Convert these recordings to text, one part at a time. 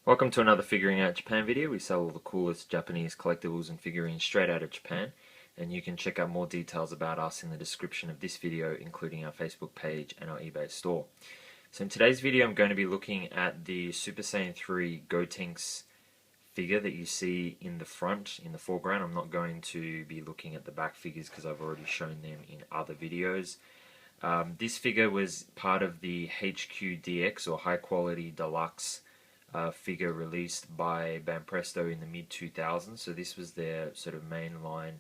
Welcome to another Figuring Out Japan video. We sell all the coolest Japanese collectibles and figurines straight out of Japan, and you can check out more details about us in the description of this video, including our Facebook page and our eBay store. So in today's video I'm going to be looking at the Super Saiyan 3 Gotenks figure that you see in the front, in the foreground. I'm not going to be looking at the back figures because I've already shown them in other videos. This figure was part of the HQDX, or High Quality Deluxe figure, released by Banpresto in the mid-2000s. So this was their sort of main line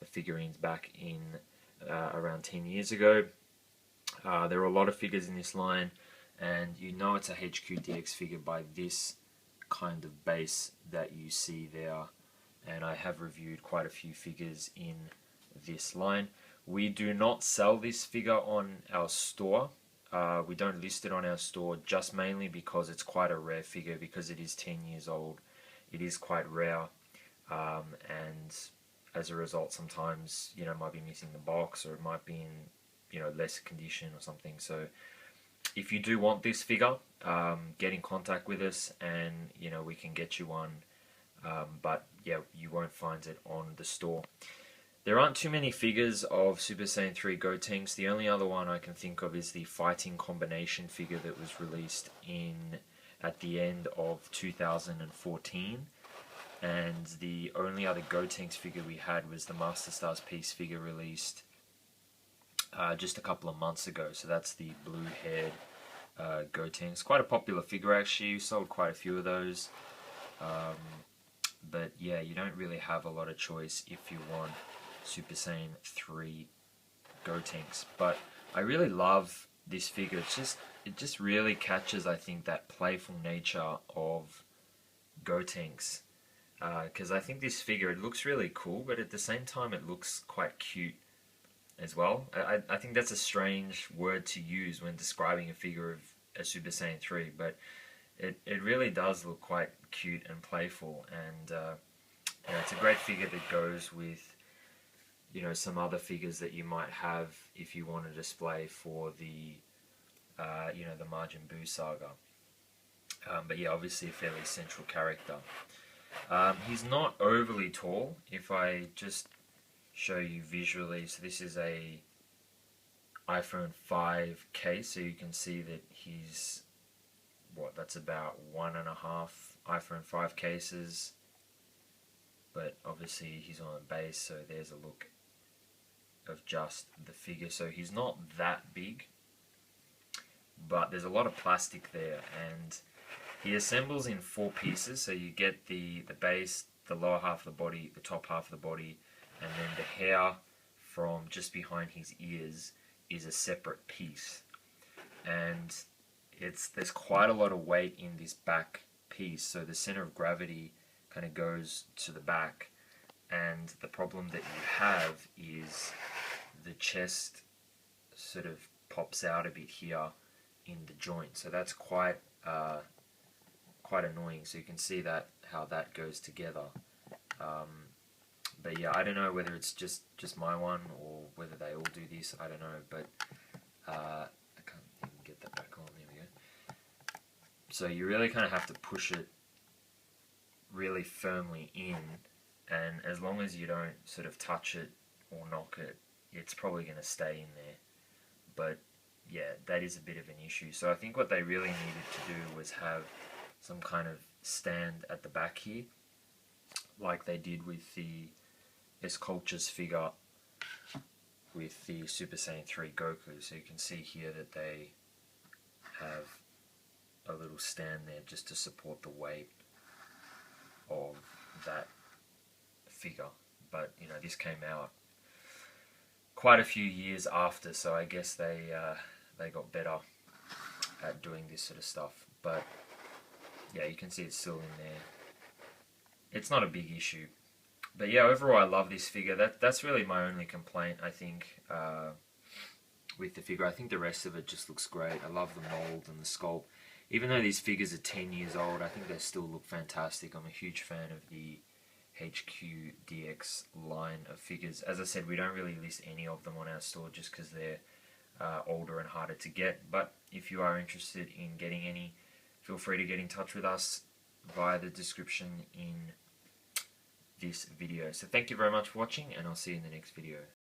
of figurines back in around 10 years ago. There are a lot of figures in this line, and you know it's a HQDX figure by this kind of base that you see there, and I have reviewed quite a few figures in this line. We do not sell this figure on our store. We don't list it on our store just mainly because it's quite a rare figure, because it is 10 years old. It is quite rare, and as a result sometimes it might be missing the box, or it might be in less condition or something. So if you do want this figure, get in contact with us and we can get you one, but yeah, you won't find it on the store. There aren't too many figures of Super Saiyan 3 Gotenks. The only other one I can think of is the fighting combination figure that was released at the end of 2014. And the only other Gotenks figure we had was the Master Stars Peace figure, released just a couple of months ago. So that's the blue-haired Gotenks. Quite a popular figure actually. We sold quite a few of those. But yeah, you don't really have a lot of choice if you want Super Saiyan 3 Gotenks. But I really love this figure. It just really catches, I think, that playful nature of Gotenks. Because I think this figure, it looks really cool, but at the same time it looks quite cute as well. I think that's a strange word to use when describing a figure of a Super Saiyan 3, but it really does look quite cute and playful, and it's a great figure that goes with some other figures that you might have if you want to display for the the Majin Buu saga. But yeah, obviously a fairly central character. He's not overly tall. If I just show you visually, so this is a iPhone 5 case, so you can see that he's that's about 1.5 iPhone 5 cases, but obviously he's on a base, so there's a look of just the figure. So he's not that big, but there's a lot of plastic there, and he assembles in 4 pieces. So you get the base, the lower half of the body, the top half of the body, and then the hair from just behind his ears is a separate piece. And there's quite a lot of weight in this back piece, so the center of gravity kind of goes to the back, and the problem that you have is the chest sort of pops out a bit here in the joint, so that's quite annoying. So you can see that how that goes together. But yeah, I don't know whether it's just my one or whether they all do this. I don't know, but I can't even get that back on. There we go. So you really kind of have to push it really firmly in, and as long as you don't sort of touch it or knock it, it's probably going to stay in there. But yeah, that is a bit of an issue. So I think what they really needed to do was have some kind of stand at the back here, like they did with the S-Culture's figure with the Super Saiyan 3 Goku. So you can see here that they have a little stand there just to support the weight of that figure. But this came out quite a few years after, so I guess they got better at doing this sort of stuff. But yeah, you can see it's still in there. It's not a big issue. But yeah, overall I love this figure. That's really my only complaint, I think, with the figure. I think the rest of it just looks great. I love the mold and the sculpt. Even though these figures are 10 years old, I think they still look fantastic. I'm a huge fan of the HQDX line of figures. As I said, we don't really list any of them on our store just because they're older and harder to get. But if you are interested in getting any, feel free to get in touch with us. via the description in this video. So thank you very much for watching, and I'll see you in the next video.